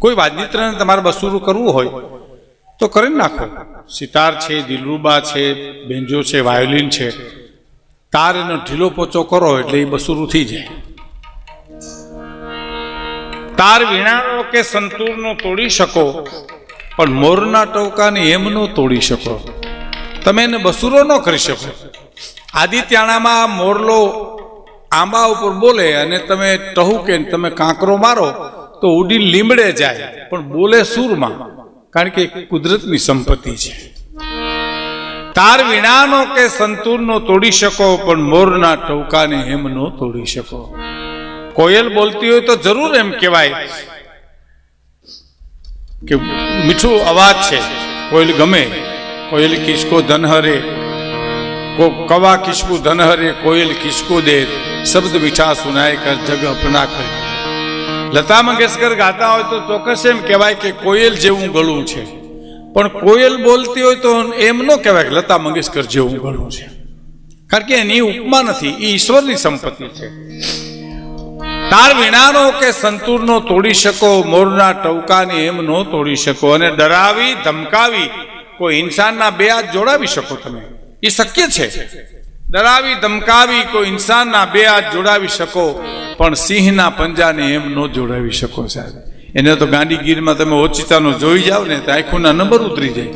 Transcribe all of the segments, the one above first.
કોઈ વાદ્યયંત્રને તમારે બસુરું કરવું હોય તો કરી નાખો. સિતાર છે, દિલરૂબા છે, બેન્જો છે, વાયોલિન છે, તાર એનો ઢીલો પોચો કરો એટલે એ બસુરું થઈ જાય. તાર વીણાનો કે સંતૂરનો તોડી શકો, પણ મોરના ટવકાને એમ ન તોડી શકો. તમે એને બસુરો ન કરી શકો. આદિત્યાણામાં મોરલો આંબા ઉપર બોલે અને તમે ટહુકે તમે કાંકરો મારો તો ઉડીને લીમડે જાય, પણ બોલે સૂરમાં, કારણ કે કુદરતની સંપત્તિ છે. તાર વીણાનો કે સંતૂરનો તોડી શકો, પણ મોરના ટવકાને એમ ન તોડી શકો. કોયલ બોલતી હોય તો જરૂર એમ કહેવાય કે મીઠું અવાજ છે, કોયલ ગમે. કોયલ કિસકો ધન હરે, કવા કિસકો ધન હરે, કોયલ કિસકો દે, શબ્દ મીઠા સુનાય કર જગ અપના કરે. લતા મંગેશકર ગાતા હોય તો ચોક્કસ એમ કહેવાય કે કોયલ જેવું ગળું છે, પણ કોયલ બોલતી હોય તો એમ ન કહેવાય કે લતા મંગેશકર જેવું ગળું છે, કારણ કે એની ઉપમા નથી, એ ઈશ્વરની સંપત્તિ છે. તાર વીણાનો કે સંતૂરનો તોડી શકો, મોરના ટવકાને એમ ન તોડી શકો. અને ડરાવી ધમકાવી કોઈ ઇન્સાનના બે હાથ જોડાવી શકો તમે, એ શક્ય છે. ડરાવી ધમકાવી કોઈ ઇન્સાનના બે હાથ જોડાવી શકો, પણ સિંહના પંજાને એમ ન જોડાવી શકો સાહેબ. એને તો ગાંડીગીરમાં તમે ઓચિતાનો જોઈ જાવ ને તો આંખોના નંબર ઉતરી જાય.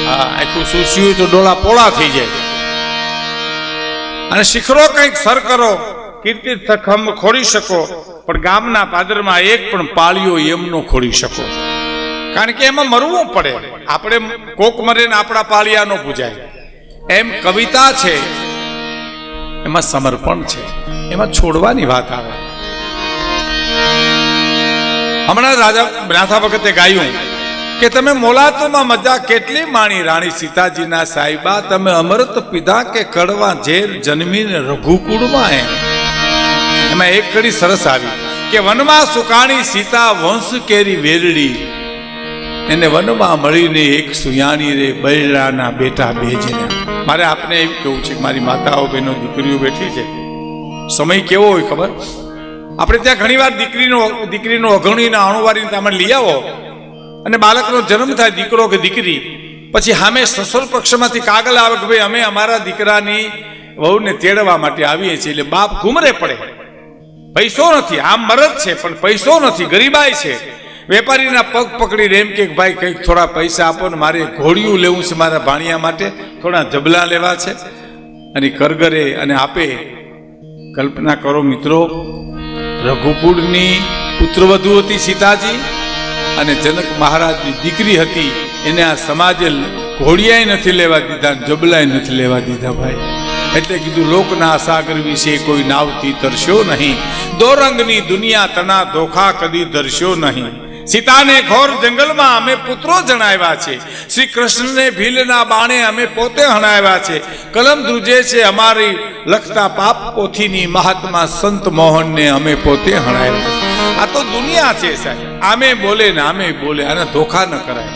હા, આંખું સૂસ્યું હોય તો ડોળા પોળા થઈ જાય. અને શિખરો કંઈક સર કરો, કીર્તિ ખમ ખોડી શકો, પણ ગામના પાદરમાં એક પણ પાળીઓ એમ ન ખોડી શકો, કારણ કે એમાં મરવું પડે. આપણે કોક મરે ને આપણા પાળિયા ન પૂજાય. એમ કવિતા છે, એમાં સમર્પણ છે, એમાં છોડવાની વાત આવે. હમણાં રાજા નાથા વખતે ગાયું કે તમે મોલાતોમાં મજા કેટલી માણી, રાણી સીતાજીના સાહેબા તમે અમૃત પીધા કે કડવા ઝેર જન્મીને રઘુકુળમાં. એમાં એક કડી સરસ આવી કે વનમાં સુકાણી સીતા વંશ કેરી વેરડી, એને વનમાં મળીને એક સુયાણી રે બૈરાના બેટા બેજને. મારે આપને એવું કેવું છે કે મારી માતાઓ બહેનો દીકરીઓ બેઠી છે, સમય કેવો હોય ખબર? આપણે ત્યાં ઘણી વાર દીકરીનો અઘણીને અણુવારીને તમે લઈ આવો અને બાળકનો જન્મ થાય, દીકરો કે દીકરી, પછી સામે સસુર પક્ષમાંથી કાગળ આવે કે ભાઈ અમે અમારા દીકરાની વહુને તેડવા માટે આવીએ છીએ, એટલે બાપ ઘૂમરે પડે. પૈસો નથી, આમ મરદ છે પણ પૈસો નથી, ગરીબાઈ છે. વેપારીના પગ પકડી એમ કે ભાઈ કંઈક થોડા પૈસા આપો ને, મારે ઘોડિયું લેવું છે મારા ભાણિયા માટે, થોડા જબલા લેવા છે. અને કરગરે અને આપે. કલ્પના કરો મિત્રો, રઘુકુળની પુત્રવધુ હતી સીતાજી, અને જનક મહારાજની દીકરી હતી. એને આ સમાજે ઘોડિયાય નથી લેવા દીધા, જબલાય નથી લેવા દીધા ભાઈ. એટલે કીધું લોકના સાગર વિશે કોઈ નાવથી તરસ્યો નહીં, દોરંગની દુનિયા તના ધોખા કદી દર્શ્યો નહીં. સીતાને ઘોર જંગલમાં અમે પુત્રો જણાવ્યા છે, શ્રી કૃષ્ણને ભીલના બાણે અમે પોતે હણાવ્યા છે. કલમ ધ્રુજે છે અમારી લખતા પાપ પોથીની, મહાત્મા સંત મોહનને અમે પોતે હણાવ્યા. આ તો દુનિયા છે સાહેબ, આમે બોલે ને આમે બોલે, આને ધોખા ન કરાય.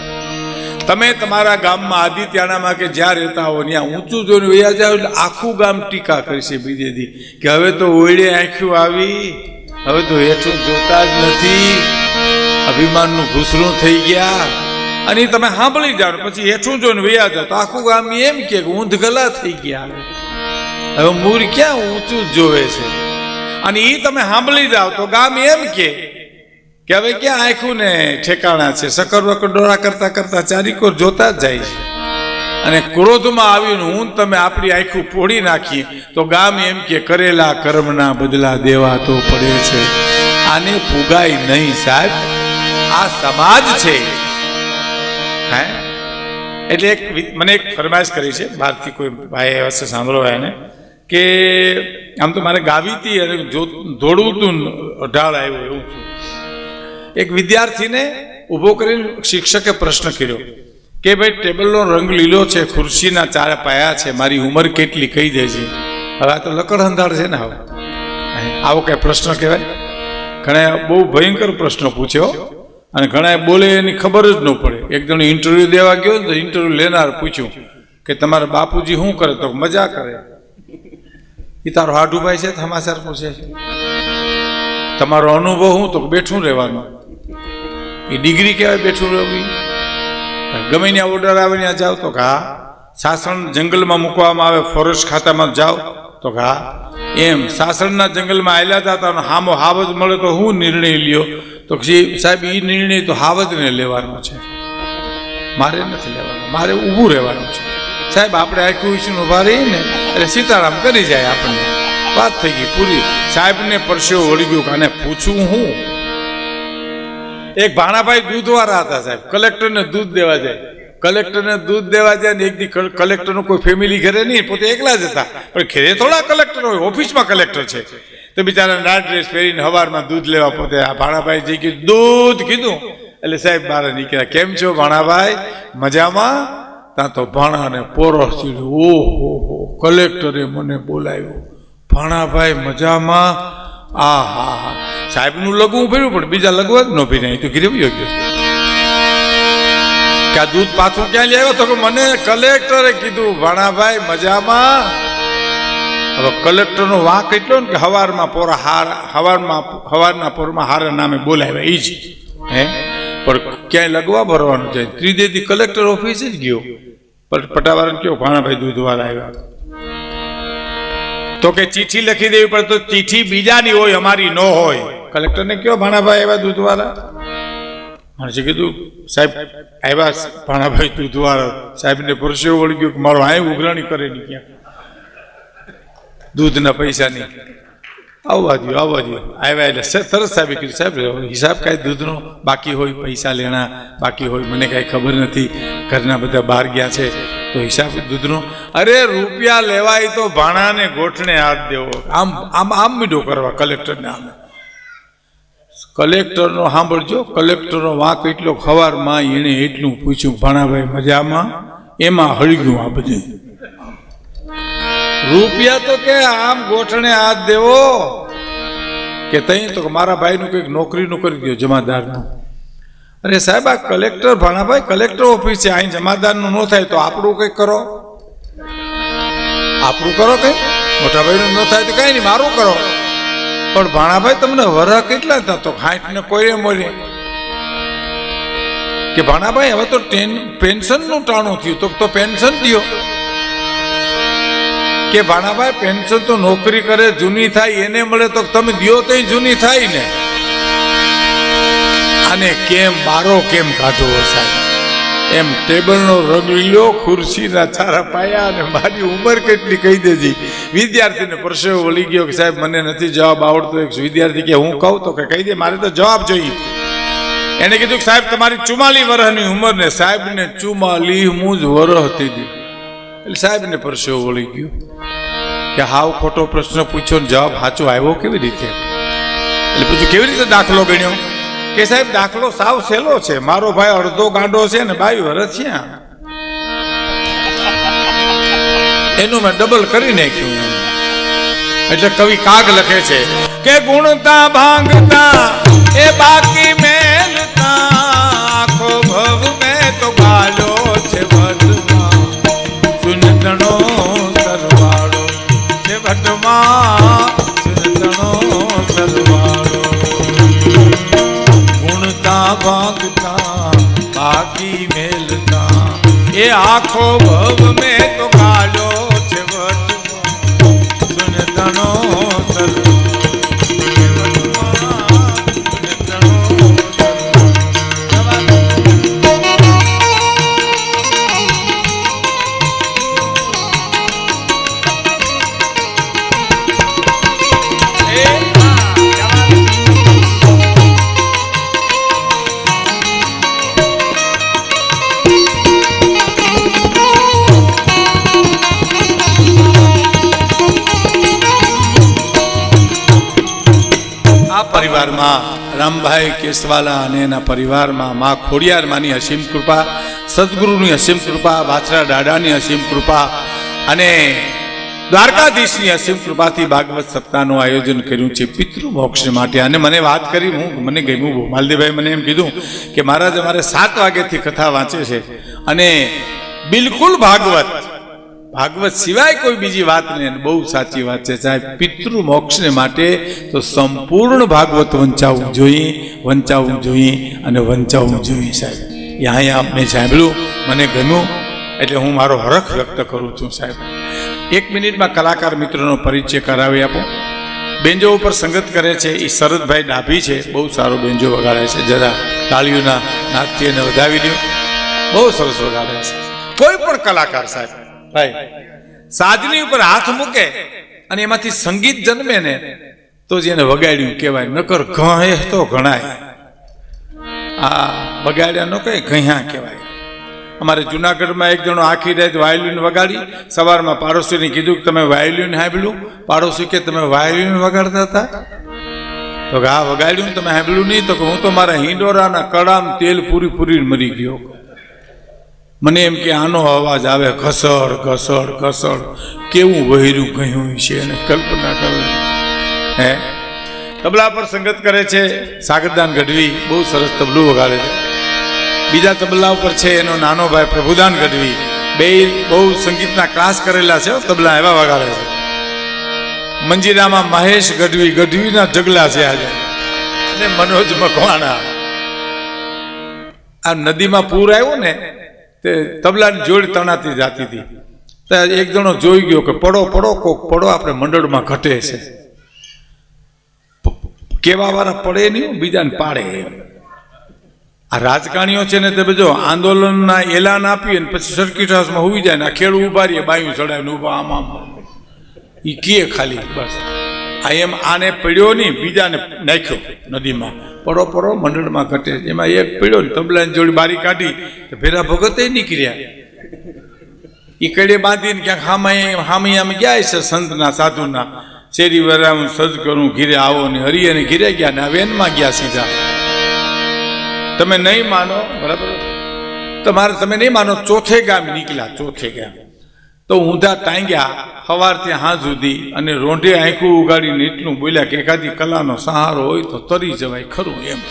તમે તમારા ગામમાં આદિત્યાણામાં કે જ્યાં રહેતા હો ત્યાં ઊંચું જોઈને વયા જાવ એટલે આખું ગામ ટીકા કરશે બીજે દી કે હવે તો ઓળે આંખ્યું આવી, હવે તો હેઠું જોતા જ નથી, અભિમાનનું ઘૂસરું થઈ ગયા. અને તમે સાંભળી જાઓ પછી હેઠું જોઈને વયા જાવ તો આખું ગામ એમ કે ઊંધ ગલા થઈ ગયા, હવે મૂર ક્યાં ઊંચું જ જોવે છે. અને એ તમે સાંભળી જાઓ તો ગામ એમ કે હવે ક્યાં આંખું ને ઠેકાણા છે, સકર વકર ડોળા કરતા કરતા ચારીકોર જોતા જ જાય છે. અને ક્રોધમાં આવીને હું તમે આપણી આંખું પોડી નાખીએ તો ગામ એમ કે કરેલા કર્મના બદલા દેવા તો પડે છે. આને પુગાય નહીં સાહેબ, આ સમાજ છે. હે એટલે મને એક ફરમાઈશ કરી છે બહારથી, કોઈ ભાઈ હશે સાંભળવા એને, કે આમ તો મારે ગાવી હતી અને દોડવું હતું, અઢાળ આવ્યો એવું છું. એક વિદ્યાર્થીને ઊભો કરીને શિક્ષકે પ્રશ્ન કર્યો કે ભાઈ ટેબલનો રંગ લીલો છે, ખુરશીના ચાર પાયા છે, મારી ઉંમર કેટલી કહી દેજે. હવે આ તો લકડ હંધાડ છે ને, હવે આવો કઈ પ્રશ્ન કહેવાય? ઘણા બહુ ભયંકર પ્રશ્ન પૂછ્યો અને ઘણા બોલે એની ખબર જ ન પડે. એક જણ ઇન્ટરવ્યુ દેવા ગયો તો ઇન્ટરવ્યુ લેનાર પૂછ્યું કે તમારા બાપુજી શું કરે? તો મજા કરે. એ તારો હાડુભાઈ છે? સમાચાર પૂછે છે. તમારો અનુભવ હું? તો બેઠું રહેવાનું. એ ડિગ્રી કહેવાય બેઠું રહેવું. ગમે ત્યાં ઓર્ડર આવે ત્યાં જાઓ તો કે હા. સાસણ જંગલમાં મૂકવામાં આવે, ફોરેસ્ટ ખાતામાં જાઓ તો કે હા. એમ સાસણના જંગલમાં આવેલા હતા અને હામો હાવજ મળે તો હું નિર્ણય લ્યો તો સાહેબ એ નિર્ણય તો હાવજને લેવાનો છે, મારે નથી લેવાનો, મારે ઊભું રહેવાનું છે. સાહેબ આપણે આખું વિષય ઉભા રહીએ ને એટલે સીતારામ કરી જાય આપણને, વાત થઈ ગઈ પૂરી. સાહેબને પરસેવો વળી ગયો કે આને પૂછવું હું. એક ભાણાભાઈ દૂધવાળા હતા સાહેબ, કલેક્ટરને દૂધ દેવા જાય. કલેક્ટરને દૂધ દેવા જાય ને એક દી કલેક્ટરનું કોઈ ફેમિલી ઘરે નહીં, પોતે એકલા જ હતા. પણ ઘરે થોડા કલેક્ટર હોય, ઓફિસમાં કલેક્ટર છે. તો બિચારા નાઇટ ડ્રેસ પહેરીને સવારમાં દૂધ લેવા પોતે આ ભાણાભાઈ જઈ ગયું, દૂધ કીધું એટલે સાહેબ બહાર નીકળ્યા. કેમ છો ભાણાભાઈ, મજામાં? ત્યાં તો ભાણાને પોરો સીધું, ઓહો હો, કલેક્ટરે મને બોલાવ્યો. ભાણાભાઈ મજામાં? આ હા હા. સાહેબનું લગવું ફેર્યું પણ બીજા લગવા જ ન ફેર્યા. તો ઘીરે ગયો કે આ દૂધ પાછું ક્યાં લઈ આવ્યો? તો કે મને કલેક્ટરે કીધું ભાણાભાઈ મજામાં. હવે કલેક્ટરનો વાંક એટલો ને કે હવારમાં પોરા હવારના પોરમાં હારા નામે બોલાવ્યા એ જ હે, પણ ક્યાંય લગવા ભરવાનું છે. ત્રિદેદી કલેક્ટર ઓફિસે જ ગયો, પણ પટાવાળાને કેવો ભાણાભાઈ દૂધવાળા આવ્યા તો કે ચિઠ્ઠી લખી દેવી પડે, તો ચિઠ્ઠી બીજાની હોય, અમારી ન હોય. કલેક્ટરને કયો ભાણાભાઈ આવ્યા દૂધવાળા? મને કીધું સાહેબ આવ્યા ભાણાભાઈ દૂધવાળા. સાહેબને પરસેવો વળી ગયો કે મારો આ ઉઘરાણી કરે નહીં ક્યાં દૂધના પૈસાની. આવવા દો આવ્યા એટલે તરત સાહેબે કીધું સાહેબ હિસાબ કાંઈ દૂધનો બાકી હોય, પૈસા લેણા બાકી હોય, મને કાંઈ ખબર નથી, ઘરના બધા બહાર ગયા છે તો હિસાબ દૂધનો. અરે રૂપિયા લેવાય તો ભાણાને ગોઠણે હાથ દેવો, આમ આમ આમ મીઠો કરવા કલેક્ટરને. આમ કલેક્ટરનો સાંભળજો, કલેક્ટરનો વાંક એટલો ખવારમાં એણે એટલું પૂછ્યું ભાણાભાઈ મજામાં? એમાં હળગ્યું આ બધું. રૂપિયા તો કે આમ ગોઠણે હાથ દેવો કે તઈ તો મારા ભાઈનું કંઈક નોકરીનું કરી દો, જમાદારનું. અરે સાહેબ આ કલેક્ટર ભાણાભાઈ કલેક્ટર ઓફિસ છે, અહીં જમાદારનું ન થાય તો આપણું કંઈક કરો, આપણું કરો કંઈક. મોટા ભાઈનું ન થાય તો કઈ નહીં, મારું કરો. પણ ભાણાભાઈ તમને વરહ કેટલા હતા? તો 60 ને કોઈ મોરે કે ભાણાભાઈ હવે તો પેન્શનનું ટાણું થયું તો પેન્શન દો. કે ભાણાભાઈ પેન્શન તો નોકરી કરે જૂની થાય એને મળે તો તમે દો તો જૂની થાય ને. આને કેમ બારો કેમ કાઢવો સાહેબ? એમ ટેબલનો રંગ લીલો, ખુરશીના ચારા પાયા અને મારી ઉંમર કેટલી કહી દેજી. વિદ્યાર્થીને પરસેવો વળી ગયો કે સાહેબ મને નથી જવાબ આવડતો. એક વિદ્યાર્થી કે હું કહું તો કે કહી દે, મારે તો જવાબ જોઈએ. એને કીધું કે સાહેબ તમારી 44 વર્ષની ઉંમર ને સાહેબને 44મું જ વર્ષ હતી દી. એટલે સાહેબને પરસેવો વળી ગયો કે હાવ ખોટો પ્રશ્ન પૂછ્યો ને જવાબ સાચો આવ્યો કેવી રીતે? એટલે પૂછ્યું કેવી રીતે દાખલો ગણ્યો? કે સાહેબ દાખલો સાવ સહેલો છે, મારો ભાઈ અડધો ગાંડો છે ને 22 વર્ષ છે, એનું મેં ડબલ કરી નાખ્યું. એટલે કવિ કાગ લખે છે કે ગુણતા ભાંગતા એ બાકી મેલતા આખો ભવ મેં તો ગાલો છે વટમાં સુનતણો સરવાળો છે વટમાં સુનતણો સરવાળો. ગુણતા ભાંગતા બાકી મેલતા એ આખો ભવ મેં તો ગાલો છે વટમાં સુનતણો સરવાળો. પરિવારમાં રામભાઈ કેસવાલા અને એના પરિવારમાં મા ખોડિયારમાંની અસીમ કૃપા, સદગુરુની અસીમ કૃપા, વાછરા દાદાની અસીમ કૃપા અને દ્વારકાધીશની અસીમ કૃપાથી ભાગવત સપ્તાહનું આયોજન કર્યું છે પિતૃ મોક્ષ માટે. અને મને વાત કરી, મને ગમ્યું બહુ. માલદેવભાઈ મને એમ કીધું કે મહારાજ અમારે 7 વાગ્યાથી કથા વાંચે છે અને બિલકુલ ભાગવત ભાગવત સિવાય કોઈ બીજી વાત નહીં. બહુ સાચી વાત છે સાહેબ. પિતૃ મોક્ષને માટે તો સંપૂર્ણ ભાગવત વંચાવવું જોઈએ અને વંચાવવું જોઈએ સાહેબ. અહીંયા મેં સાંભળ્યું, મને ગમ્યું, એટલે હું મારો હરખ વ્યક્ત કરું છું સાહેબ. 1 મિનિટમાં કલાકાર મિત્રોનો પરિચય કરાવી આપો. બેન્જો ઉપર સંગત કરે છે એ શરદભાઈ ડાભી છે. બહુ સારો બેન્જો વગાડે છે. જરા તાળીઓના નાદથી એને વધાવી દો. બહુ સરસ વગાડે છે. કોઈ પણ કલાકાર સાહેબ ભાઈ સાજની ઉપર હાથ મૂકે અને એમાંથી સંગીત જન્મે ને તો જ એને વગાડ્યું કહેવાય. નકર ઘહે તો ઘણાય. આ વગાડ્યા નો કઈ ઘહ્યા કહેવાય. અમારે જુનાગઢમાં એક જણો આખી રાત વાયોલિન વગાડી. સવારમાં પાડોશીને કીધું કે તમે વાયોલિન સાંભળ્યું? પાડોશી કે તમે વાયોલિન વગાડતા હતા? તો કે હા વગાડ્યું. તમે સાંભળ્યું નહીં? તો કે હું તો મારા હિંડોરાના કડામ તેલ પૂરી મરી ગયો. મને એમ કે આનો અવાજ આવે ઘસડ ઘસડ ઘસડ, કેવું વહેર્યું કહ્યું છે એને કલ્પના કરો. હે તબલા પર સંગત કરે છે સાગરદાન ગઢવી. બહુ સરસ તબલું વગાડે છે. બીજા તબલા ઉપર છે એનો નાનો ભાઈ પ્રભુદાન ગઢવી. બે બહુ સંગીતના ક્લાસ કરેલા છે. તબલા એવા વગાડે છે. મંજીરામાં મહેશ ગઢવીના જગલા છે આજે. અને મનોજ મકવાણા. આ નદીમાં પૂર આવ્યું ને તે તબલાની જોડી તણાતી જતી હતી. તો એક જણો જોઈ ગયો કે પડો કોક પડો, આપણે મંડળમાં ઘટે છે. કેવા વાળા પડે નહીં, બીજાને પાડે. આ રાજકારણીઓ છે ને તે જો આંદોલનના એલાન આપીએ ને પછી સર્કિટ હાઉસમાં હોઈ જાય ને આ ખેડૂ ઉભા રહીએ, બાયું ચડાવીને ઉભા આમ એ કીએ ખાલી બસ. આ એમ આને પડ્યો નહીં, બીજાને નાખ્યો નદીમાં. પડો મંડળમાં ઘટે. એમાં એક પડ્યો ને તબલાની જોડી બારી કાઢી તો ભેરા ભગત નીકળ્યા. એ કડે બાંધીને ક્યાંક હામી ગયા છે સંતના સાધુના. શેરી વરા હું સજ કરું ઘીરે આવો ને હરિયને ઘીરે ગયા ને આ વેનમાં ગયા સીધા. તમે નહીં માનો, બરાબર, તમે નહીં માનો, ચોથે ગામ નીકળ્યા. ચોથે ગામ તો ઊંધા ટાંગ્યા સવારથી હાંજ સુધી અને રોંઢે આંખું ઉગાડીને એટલું બોલ્યા કે એકાદી કલાનો સહારો હોય તો તરી જવાય ખરું એમ.